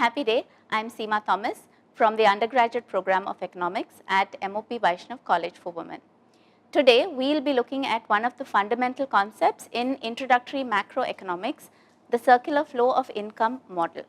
Happy day, I am Seema Thomas from the undergraduate program of economics at M.O.P. Vaishnav College for Women. Today, we will be looking at one of the fundamental concepts in introductory macroeconomics, the circular flow of income model.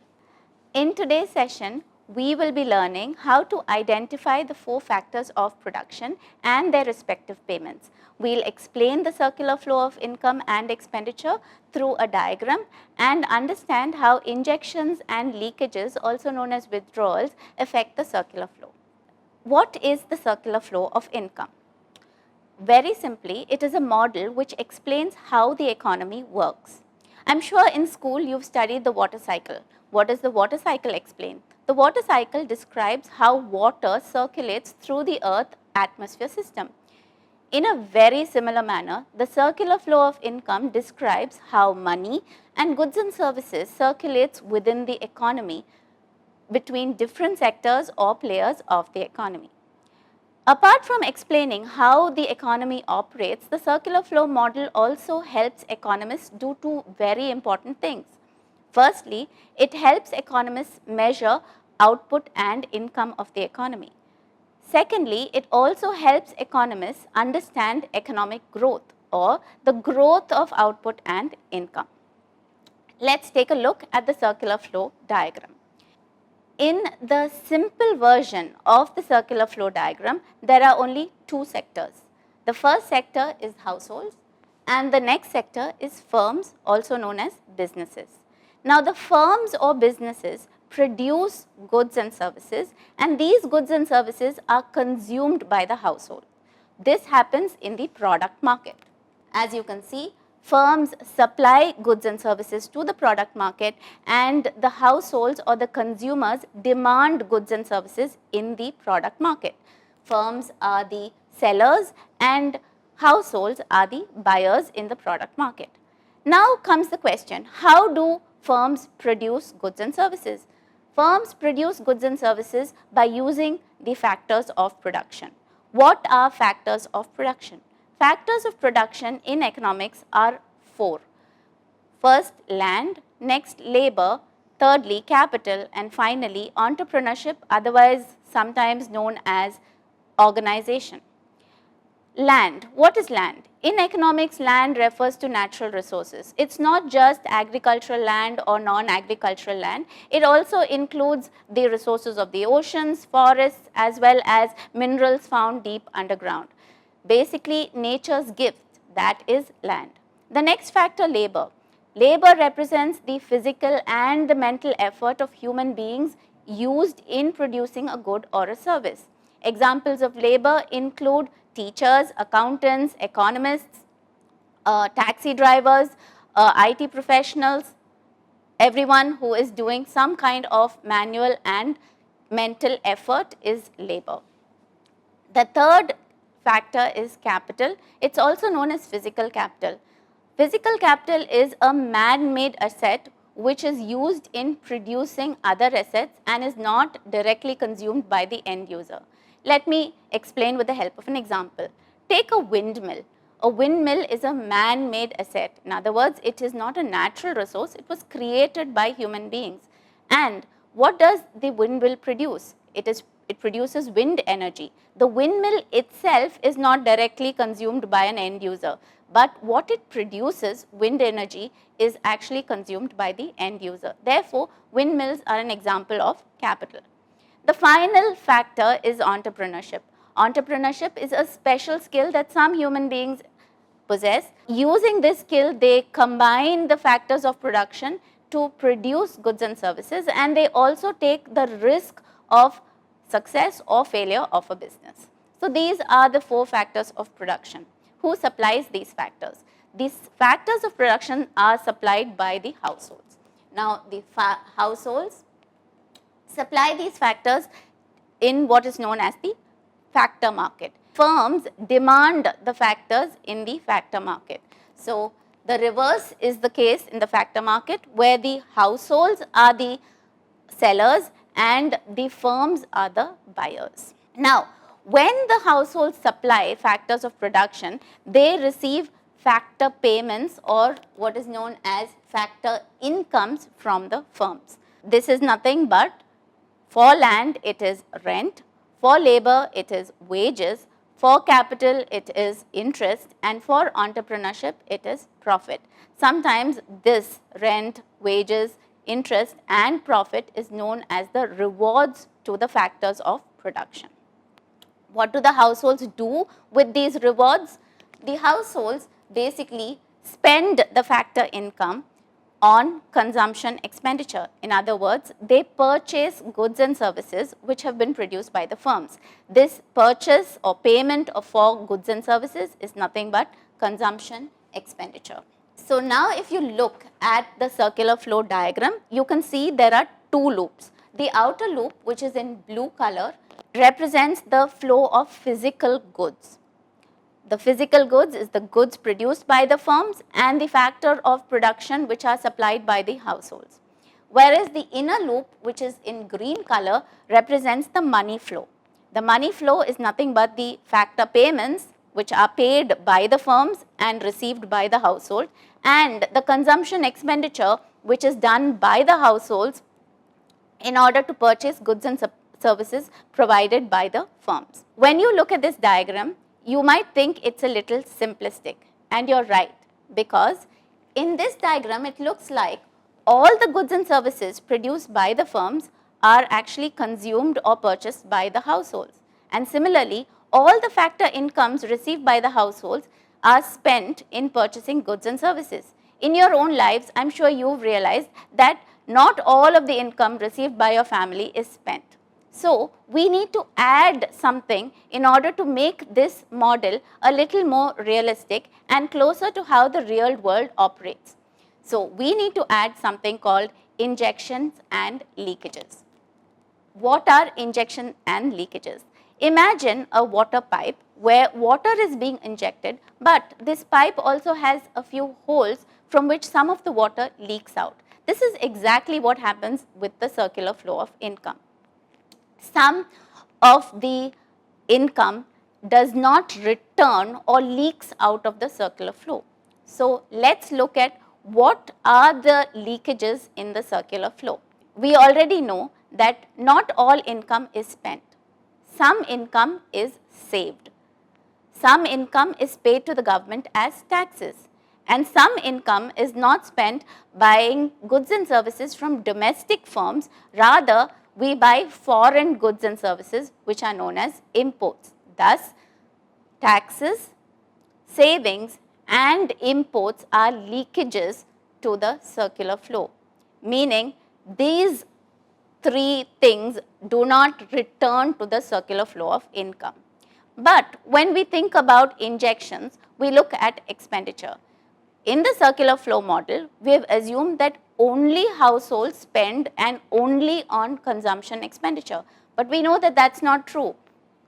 In today's session, we will be learning how to identify the four factors of production and their respective payments. We'll explain the circular flow of income and expenditure through a diagram and understand how injections and leakages, also known as withdrawals, affect the circular flow. What is the circular flow of income? Very simply, it is a model which explains how the economy works. I'm sure in school you've studied the water cycle. What does the water cycle explain? The water cycle describes how water circulates through the Earth atmosphere system. In a very similar manner, the circular flow of income describes how money and goods and services circulates within the economy between different sectors or players of the economy. Apart from explaining how the economy operates, the circular flow model also helps economists do two very important things. Firstly, it helps economists measure output and income of the economy. Secondly, it also helps economists understand economic growth or the growth of output and income. Let's take a look at the circular flow diagram. In the simple version of the circular flow diagram, there are only two sectors. The first sector is households and the next sector is firms, also known as businesses. Now, the firms or businesses produce goods and services, and these goods and services are consumed by the household. This happens in the product market. As you can see, firms supply goods and services to the product market, and the households or the consumers demand goods and services in the product market. Firms are the sellers and households are the buyers in the product market. Now comes the question, how do firms produce goods and services? Firms produce goods and services by using the factors of production. What are factors of production? Factors of production in economics are four. First, land, next, labor, thirdly, capital, and finally, entrepreneurship, otherwise sometimes known as organization. Land. What is land? In economics, land refers to natural resources. It's not just agricultural land or non-agricultural land. It also includes the resources of the oceans, forests, as well as minerals found deep underground. Basically, nature's gift, that is land. The next factor, labor. Labor represents the physical and the mental effort of human beings used in producing a good or a service. Examples of labor include teachers, accountants, economists, taxi drivers, IT professionals, everyone who is doing some kind of manual and mental effort is labor. The third factor is capital. It's also known as physical capital. Physical capital is a man-made asset which is used in producing other assets and is not directly consumed by the end user. Let me explain with the help of an example. Take a windmill. A windmill is a man-made asset. In other words, it is not a natural resource. It was created by human beings. And what does the windmill produce? It produces wind energy. The windmill itself is not directly consumed by an end user, but what it produces, wind energy, is actually consumed by the end user. Therefore, windmills are an example of capital. The final factor is entrepreneurship. Entrepreneurship is a special skill that some human beings possess. Using this skill, they combine the factors of production to produce goods and services, and they also take the risk of success or failure of a business. So these are the four factors of production. Who supplies these factors? These factors of production are supplied by the households. Now, the households supply these factors in what is known as the factor market. Firms demand the factors in the factor market. So, the reverse is the case in the factor market, where the households are the sellers and the firms are the buyers. Now, when the households supply factors of production, they receive factor payments or what is known as factor incomes from the firms. This is nothing but for land it is rent, for labor it is wages, for capital it is interest, and for entrepreneurship it is profit. Sometimes this rent, wages, interest and profit is known as the rewards to the factors of production. What do the households do with these rewards? The households basically spend the factor income on consumption expenditure. In other words, they purchase goods and services which have been produced by the firms. This purchase or payment for goods and services is nothing but consumption expenditure. So now if you look at the circular flow diagram, you can see there are two loops. The outer loop, which is in blue color, represents the flow of physical goods. The physical goods is the goods produced by the firms and the factor of production which are supplied by the households. Whereas the inner loop, which is in green color, represents the money flow. The money flow is nothing but the factor payments which are paid by the firms and received by the household, and the consumption expenditure which is done by the households in order to purchase goods and services provided by the firms. When you look at this diagram, you might think it's a little simplistic, and you're right, because in this diagram it looks like all the goods and services produced by the firms are actually consumed or purchased by the households, and similarly all the factor incomes received by the households are spent in purchasing goods and services. In your own lives, I'm sure you've realized that not all of the income received by your family is spent. So we need to add something in order to make this model a little more realistic and closer to how the real world operates. So we need to add something called injections and leakages. What are injection and leakages? Imagine a water pipe where water is being injected, but this pipe also has a few holes from which some of the water leaks out. This is exactly what happens with the circular flow of income. Some of the income does not return or leaks out of the circular flow. So let's look at what are the leakages in the circular flow. We already know that not all income is spent. Some income is saved. Some income is paid to the government as taxes. And some income is not spent buying goods and services from domestic firms. Rather, we buy foreign goods and services which are known as imports. Thus, taxes, savings and imports are leakages to the circular flow, meaning these three things do not return to the circular flow of income. But when we think about injections, we look at expenditure. In the circular flow model, we have assumed that only households spend and only on consumption expenditure. But we know that that's not true.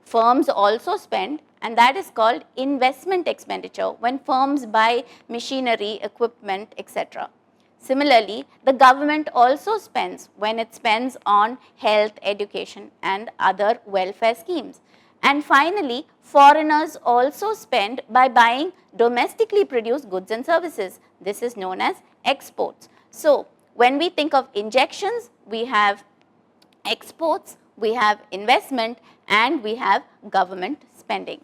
Firms also spend, and that is called investment expenditure when firms buy machinery, equipment, etc. Similarly, the government also spends when it spends on health, education and other welfare schemes. And finally, foreigners also spend by buying domestically produced goods and services. This is known as exports. So when we think of injections, we have exports, we have investment and we have government spending.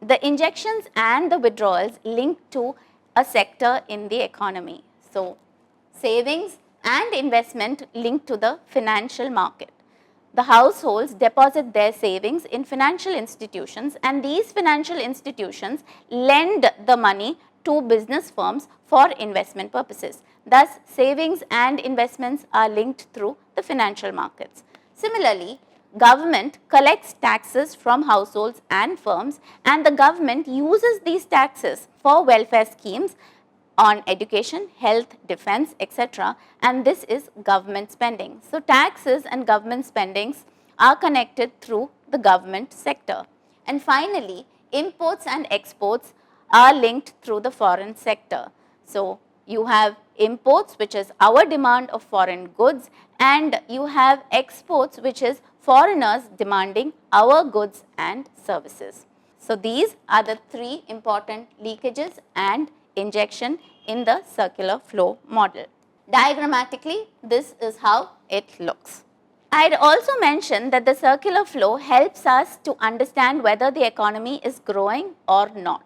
The injections and the withdrawals link to a sector in the economy. So savings and investment link to the financial market. The households deposit their savings in financial institutions, and these financial institutions lend the money to business firms for investment purposes. Thus, savings and investments are linked through the financial markets. Similarly, government collects taxes from households and firms, and the government uses these taxes for welfare schemes on education, health, defense, etc. and this is government spending. So taxes and government spendings are connected through the government sector. And finally, imports and exports are linked through the foreign sector. So you have imports, which is our demand of foreign goods, and you have exports, which is foreigners demanding our goods and services. So these are the three important leakages and injection in the circular flow model. Diagrammatically, this is how it looks. I had also mentioned that the circular flow helps us to understand whether the economy is growing or not.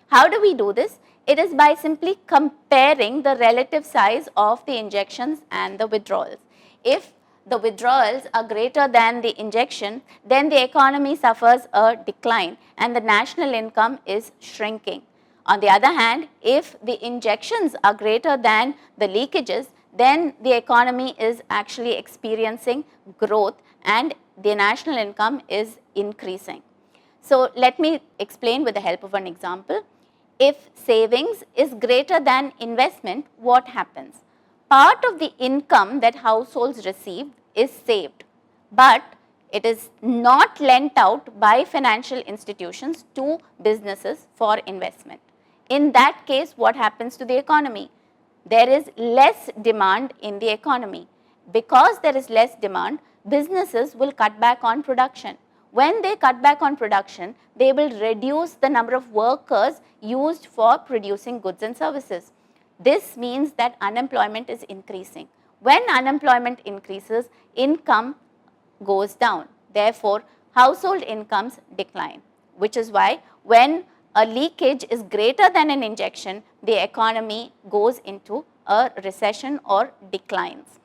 How do we do this? It is by simply comparing the relative size of the injections and the withdrawals. If the withdrawals are greater than the injection, then the economy suffers a decline and the national income is shrinking. On the other hand, if the injections are greater than the leakages, then the economy is actually experiencing growth and the national income is increasing. So let me explain with the help of an example. If savings is greater than investment, what happens? Part of the income that households receive is saved, but it is not lent out by financial institutions to businesses for investment. In that case, what happens to the economy? There is less demand in the economy. Because there is less demand, businesses will cut back on production. When they cut back on production, they will reduce the number of workers used for producing goods and services. This means that unemployment is increasing. When unemployment increases, income goes down. Therefore, household incomes decline, which is why when a leakage is greater than an injection, the economy goes into a recession or declines.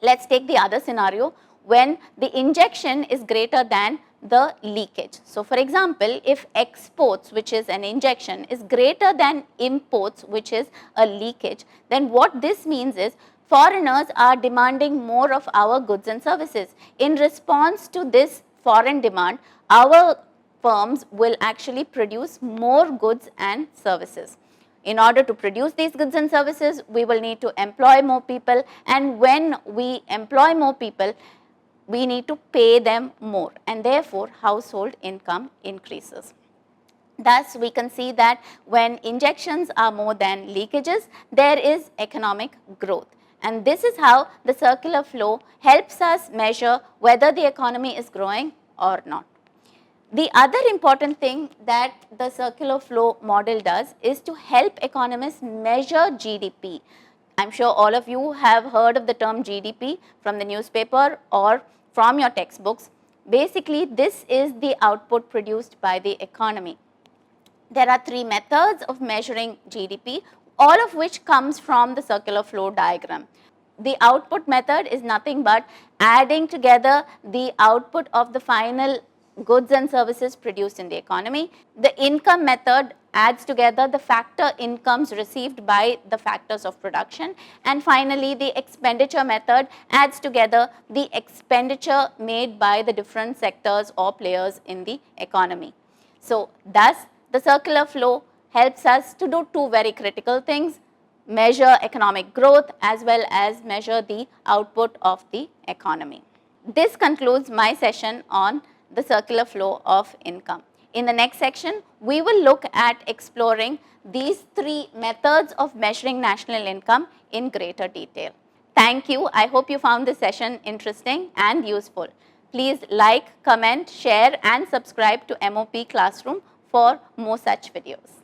Let's take the other scenario when the injection is greater than the leakage. So, for example, if exports, which is an injection, is greater than imports, which is a leakage, then what this means is foreigners are demanding more of our goods and services. In response to this foreign demand, our firms will actually produce more goods and services. In order to produce these goods and services, we will need to employ more people, and when we employ more people, we need to pay them more, and therefore household income increases. Thus, we can see that when injections are more than leakages, there is economic growth. And this is how the circular flow helps us measure whether the economy is growing or not. The other important thing that the circular flow model does is to help economists measure GDP. I'm sure all of you have heard of the term GDP from the newspaper or from your textbooks. Basically, this is the output produced by the economy. There are three methods of measuring GDP, all of which comes from the circular flow diagram. The output method is nothing but adding together the output of the final goods and services produced in the economy. The income method adds together the factor incomes received by the factors of production. And finally, the expenditure method adds together the expenditure made by the different sectors or players in the economy. So, thus the circular flow helps us to do two very critical things: measure economic growth as well as measure the output of the economy. This concludes my session on the circular flow of income. In the next section, we will look at exploring these three methods of measuring national income in greater detail. Thank you. I hope you found this session interesting and useful. Please like, comment, share and subscribe to M.O.P. Classroom for more such videos.